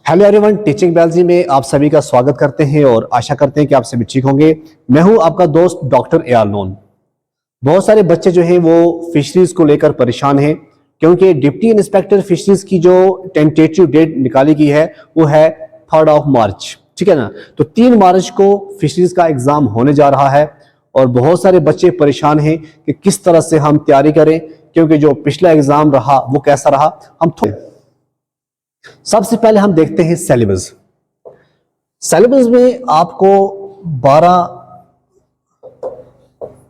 Hello everyone, teaching biology में आप सभी का स्वागत करते हैं और आशा करते हैं कि आप सभी ठीक होंगे। मैं हूं आपका दोस्त डॉक्टर ए आर लोन। बहुत सारे बच्चे जो हैं वो फिशरीज को लेकर परेशान हैं क्योंकि डिप्टी इंस्पेक्टर फिशरीज की जो टेंटेटिव डेट निकाली गई है वो है 3 मार्च, ठीक है ना। तो 3 मार्च को फिशरीज का एग्जाम होने जा रहा है और बहुत सारे बच्चे परेशान हैं कि किस तरह से हम तैयारी करें, क्योंकि जो पिछला एग्जाम रहा वो कैसा रहा। सबसे पहले हम देखते हैं सिलेबस। सिलेबस में आपको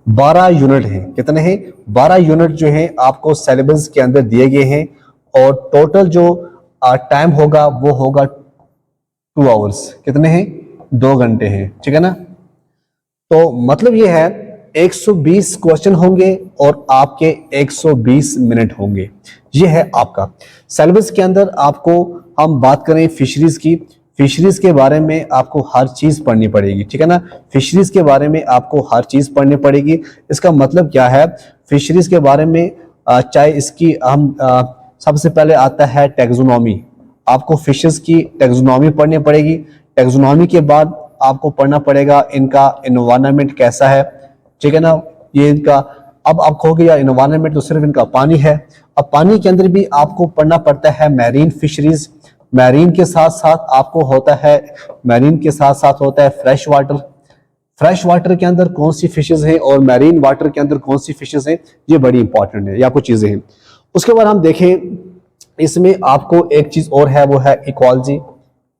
12 यूनिट हैं। कितने हैं? 12 यूनिट जो हैं आपको सिलेबस के अंदर दिए गए हैं और टोटल जो टाइम होगा वो होगा 2 आवर्स। कितने हैं? 2 घंटे हैं, ठीक है ना। तो मतलब ये है 120 क्वेश्चन होंगे और आपके 120 मिनट होंगे। ये है आपका सिलेबस के अंदर। आपको हम बात करें फिशरीज की, फिशरीज के बारे में आपको हर चीज पढ़नी पड़ेगी, ठीक है ना। फिशरीज के बारे में आपको हर चीज पढ़नी पड़ेगी। इसका मतलब क्या है? फिशरीज के बारे में चाहे इसकी हम सबसे पहले आता है टैक्सोनॉमी। आपको फिशेस की टैक्सोनॉमी पढ़नी पड़ेगी। टैक्सोनॉमी के बाद आपको पढ़ना पड़ेगा इनका एनवायरनमेंट कैसा है, ठीक है ना। ये इनका, अब आप कहोगे यार एनवायरनमेंट तो सिर्फ इनका पानी है। अब पानी के अंदर भी आपको पढ़ना पड़ता है मैरीन फिशरीज। मैरीन के साथ साथ आपको होता है, मैरीन के साथ साथ होता है फ्रेश वाटर। फ्रेश वाटर के अंदर कौन सी फिशेज हैं और मैरीन वाटर के अंदर कौन सी फिशेज हैं, ये बड़ी इंपॉर्टेंट है, या कुछ चीजें हैं। उसके बाद हम देखें, इसमें आपको एक चीज और है, वो है इकोलॉजी।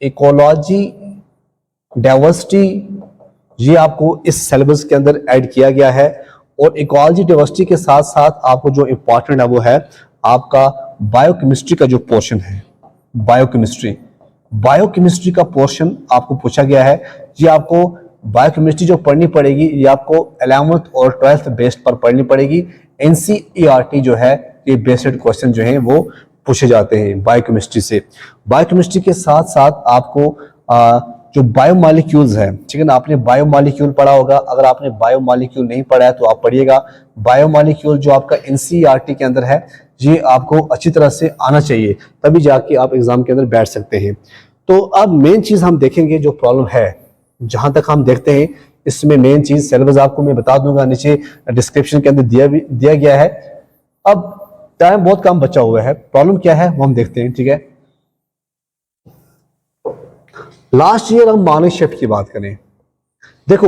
इकोलॉजी, डाइवर्सिटी, ये आपको इस सिलेबस के अंदर ऐड किया गया है। और इकोलॉजी डाइवर्सिटी के साथ साथ आपको जो इंपॉर्टेंट है वो है आपका बायोकेमिस्ट्री का जो पोर्शन है। बायोकेमिस्ट्री, बायोकेमिस्ट्री का पोर्शन आपको पूछा गया है। ये आपको बायोकेमिस्ट्री जो पढ़नी पड़ेगी ये आपको 11th और 12th बेस्ड पर पढ़नी पड़ेगी। एनसीईआरटी जो है ये बेस्ड क्वेश्चन जो है वो पूछे जाते हैं बायोकेमिस्ट्री से। बायोकेमिस्ट्री के साथ साथ आपको जो बायोमॉलिक्यूल्स है, ठीक है ना। आपने बायोमॉलिक्यूल पढ़ा होगा। अगर आपने बायोमॉलिक्यूल नहीं पढ़ा है तो आप पढ़िएगा। बायोमॉलिक्यूल जो आपका एनसीईआरटी के अंदर है ये आपको अच्छी तरह से आना चाहिए, तभी जाके आप एग्जाम के अंदर बैठ सकते हैं। तो अब मेन चीज हम देखेंगे, जो प्रॉब्लम है जहां तक हम देखते हैं इसमें मेन चीज सिलेबस आपको मैं बता दूंगा, नीचे डिस्क्रिप्शन के अंदर दिया गया है। अब टाइम बहुत कम बचा हुआ है, प्रॉब्लम क्या है वो हम देखते हैं, ठीक है। लास्ट ईयर हम मार्निंग शिफ्ट की बात करें, देखो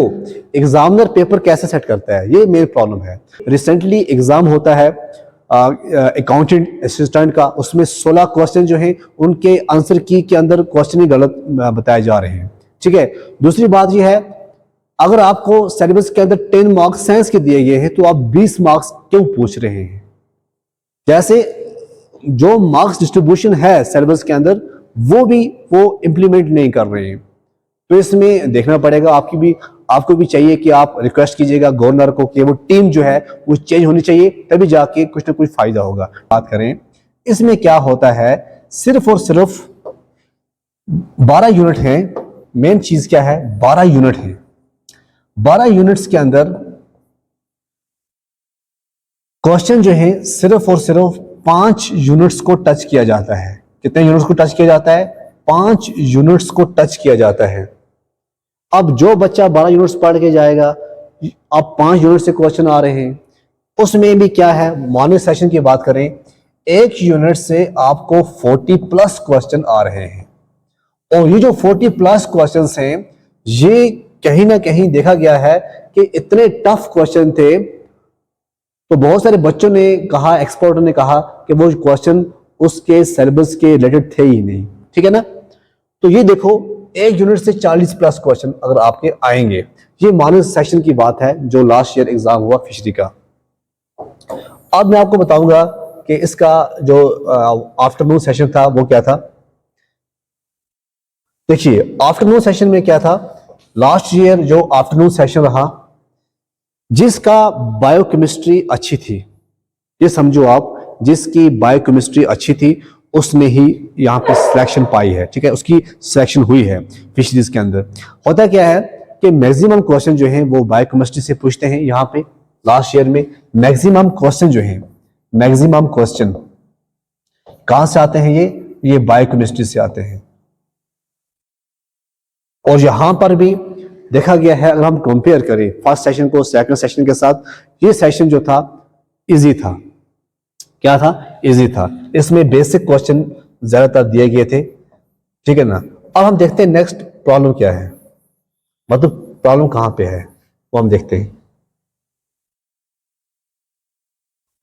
एग्जामिनर पेपर कैसे सेट करता है, ये मेन प्रॉब्लम है। रिसेंटली एग्जाम होता है अकाउंटेंट असिस्टेंट का, उसमें 16 क्वेश्चन जो हैं उनके आंसर की के अंदर क्वेश्चन ही गलत बताए जा रहे हैं, ठीक है। दूसरी बात ये है, अगर आपको सिलेबस के अंदर 10 मार्क्स साइंस के दिए गए हैं तो आप 20 मार्क्स क्यों पूछ रहे हैं? जैसे जो मार्क्स डिस्ट्रीब्यूशन है सिलेबस के अंदर वो इंप्लीमेंट नहीं कर रहे हैं। तो इसमें देखना पड़ेगा, आपको भी चाहिए कि आप रिक्वेस्ट कीजिएगा गवर्नर को कि वो टीम जो है वो चेंज होनी चाहिए, तभी जाके कुछ ना कुछ फायदा होगा। बात करें इसमें क्या होता है, सिर्फ और सिर्फ 12 यूनिट हैं। मेन चीज क्या है, 12 यूनिट हैं। 12 यूनिट्स के अंदर क्वेश्चन जो है सिर्फ और सिर्फ 5 यूनिट्स को टच किया जाता है। कितने यूनिट्स को टच किया जाता है? 5 यूनिट्स को टच किया जाता है। अब जो बच्चा 12 यूनिट्स पढ़ के जाएगा, अब 5 यूनिट से क्वेश्चन आ रहे हैं, उसमें भी क्या है, मॉर्निंग सेशन की बात करें, 1 यूनिट से आपको 40+ क्वेश्चन आ रहे हैं। और ये जो 40+ क्वेश्चन हैं, ये कहीं ना कहीं देखा गया है कि इतने टफ क्वेश्चन थे, तो बहुत सारे बच्चों ने कहा, एक्सपर्टों ने कहा कि वो क्वेश्चन उसके सिलेबस के रिलेटेड थे ही नहीं, ठीक है ना। तो ये देखो 1 यूनिट से 40+ क्वेश्चन अगर आपके आएंगे, ये मॉर्निंग सेशन की बात है जो लास्ट ईयर एग्जाम हुआ फिशरी का। अब मैं आपको बताऊंगा कि इसका जो आफ्टरनून सेशन था वो क्या था। देखिए आफ्टरनून सेशन में क्या था, लास्ट ईयर जो आफ्टरनून सेशन रहा, जिसका बायोकेमिस्ट्री अच्छी थी, ये समझो आप, जिसकी बायोकेमिस्ट्री अच्छी थी उसने ही यहाँ पे सिलेक्शन पाई है, ठीक है, उसकी सिलेक्शन हुई है फिशरीज के अंदर। होता क्या है कि मैक्सिमम क्वेश्चन जो हैं वो बायोकेमिस्ट्री से पूछते हैं। यहाँ पे लास्ट ईयर में मैक्सिमम क्वेश्चन जो हैं, मैक्सिमम क्वेश्चन कहां से आते हैं? ये ये बायोकेमिस्ट्री से आते हैं। और यहां पर भी देखा गया है, अगर हम कंपेयर करें फर्स्ट सेशन को सेकंड सेशन के साथ, ये सेशन जो था इजी था। क्या था? इजी था। इसमें बेसिक क्वेश्चन ज्यादातर दिए गए थे, ठीक है ना। अब हम देखते हैं नेक्स्ट प्रॉब्लम क्या है, मतलब प्रॉब्लम कहां पे है वो हम देखते हैं।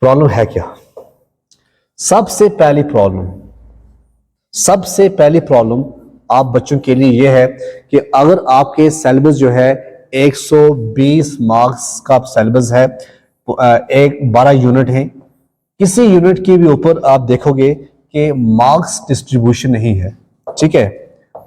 प्रॉब्लम है क्या? सबसे पहली प्रॉब्लम आप बच्चों के लिए यह है कि अगर आपके सिलेबस जो है 120 मार्क्स का सिलेबस है, एक 12 यूनिट है, किसी यूनिट के भी ऊपर आप देखोगे कि मार्क्स डिस्ट्रीब्यूशन नहीं है, ठीक है,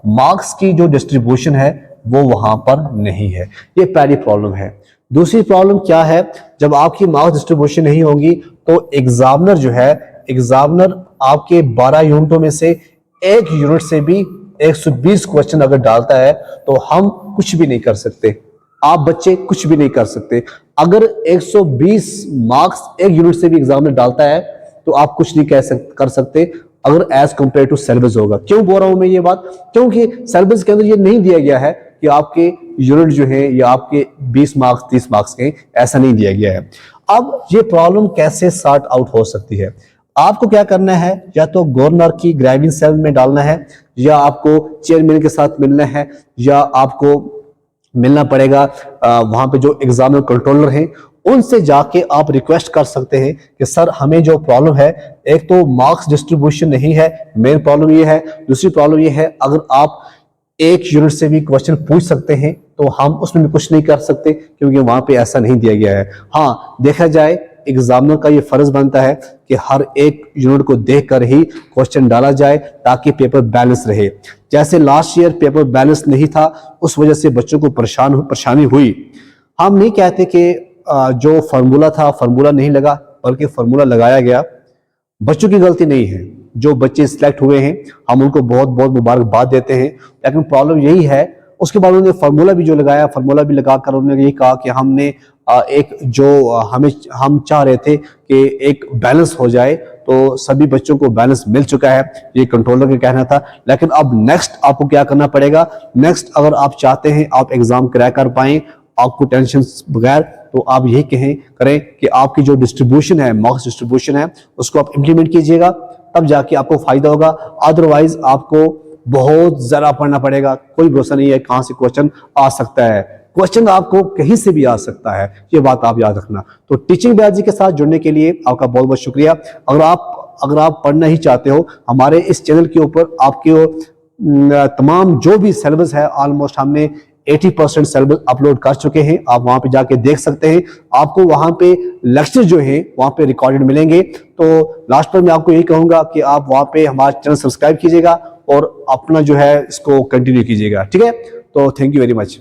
मार्क्स की जो डिस्ट्रीब्यूशन है वो वहां पर नहीं है। ये पहली प्रॉब्लम है। दूसरी प्रॉब्लम क्या है? जब आपकी मार्क्स डिस्ट्रीब्यूशन नहीं होगी तो एग्जामिनर जो है, एग्जामिनर आपके 12 यूनिटों में से एक यूनिट से भी 120 क्वेश्चन अगर डालता है तो हम कुछ भी नहीं कर सकते, आप बच्चे कुछ भी नहीं कर सकते। अगर 120 मार्क्स एक यूनिट से भी एग्जामिनर डालता है तो आप कुछ नहीं कर सकते अगर एज कंपेयर टू सिलेबस होगा। क्यों बोल रहा हूं मैं ये बात? क्योंकि सिलेबस के अंदर ये नहीं दिया गया है कि आपके यूनिट जो है या आपके 20 मार्क्स 30 मार्क्स के, ऐसा नहीं दिया गया है। अब ये प्रॉब्लम कैसे सॉर्ट आउट हो सकती है? आपको क्या करना है, या तो गवर्नर की ग्राइविंग सेल में डालना है, या आपको चेयरमैन के साथ मिलना है, या आपको मिलना पड़ेगा वहां पे जो एग्जामिनर कंट्रोलर हैं, उनसे जाके आप रिक्वेस्ट कर सकते हैं कि सर हमें जो प्रॉब्लम है, एक तो मार्क्स डिस्ट्रीब्यूशन नहीं है, मेन प्रॉब्लम ये है, दूसरी प्रॉब्लम ये है अगर आप एक यूनिट से भी क्वेश्चन पूछ सकते हैं तो हम उसमें भी कुछ नहीं कर सकते क्योंकि वहां पे ऐसा नहीं दिया गया है। हाँ, देखा जाए एग्जामिनर का ये फर्ज बनता है कि हर एक यूनिट को देखकर ही क्वेश्चन डाला जाए ताकि पेपर बैलेंस रहे। जैसे लास्ट ईयर पेपर बैलेंस नहीं था, उस वजह से बच्चों को परेशानी हुई। हम नहीं कहते कि जो फार्मूला था फार्मूला नहीं लगा, बल्कि फार्मूला लगाया गया, बच्चों की गलती नहीं है। जो बच्चे सिलेक्ट हुए हैं हम उनको बहुत बहुत मुबारकबाद देते हैं, लेकिन प्रॉब्लम यही है उसके बाद उन्होंने फार्मूला भी जो लगाया, फार्मूला भी लगाकर उन्होंने यही कहा कि हमने एक जो हम चाह रहे थे कि एक बैलेंस हो जाए, तो सभी बच्चों को बैलेंस मिल चुका है, ये कंट्रोलर का कहना था। लेकिन अब नेक्स्ट आपको क्या करना पड़ेगा? नेक्स्ट अगर आप चाहते हैं आप एग्जाम क्रैक कर पाएं आपको टेंशन बगैर, तो आप यही करें कि आपकी जो डिस्ट्रीब्यूशन है, मार्क्स डिस्ट्रीब्यूशन है, उसको आप इंप्लीमेंट कीजिएगा, तब जाके आपको फायदा होगा। अदरवाइज आपको बहुत ज्यादा पढ़ना पड़ेगा, कोई भरोसा नहीं है कहां से क्वेश्चन आ सकता है। क्वेश्चन आपको कहीं से भी आ सकता है, ये बात आप याद रखना। तो टीचिंग बैच के साथ जुड़ने के लिए आपका बहुत बहुत शुक्रिया। अगर आप पढ़ना ही चाहते हो, हमारे इस चैनल के ऊपर आपके तमाम जो भी सिलेबस है, ऑलमोस्ट हमने 80% सिलेबस अपलोड कर चुके हैं, आप वहां पे जाके देख सकते हैं। आपको वहां पे लेक्चर जो है वहां पे रिकॉर्डेड मिलेंगे। तो लास्ट पर मैं आपको यही कहूंगा कि आप वहां पे हमारा चैनल सब्सक्राइब कीजिएगा और अपना जो है इसको कंटिन्यू कीजिएगा, ठीक है। तो थैंक यू वेरी मच।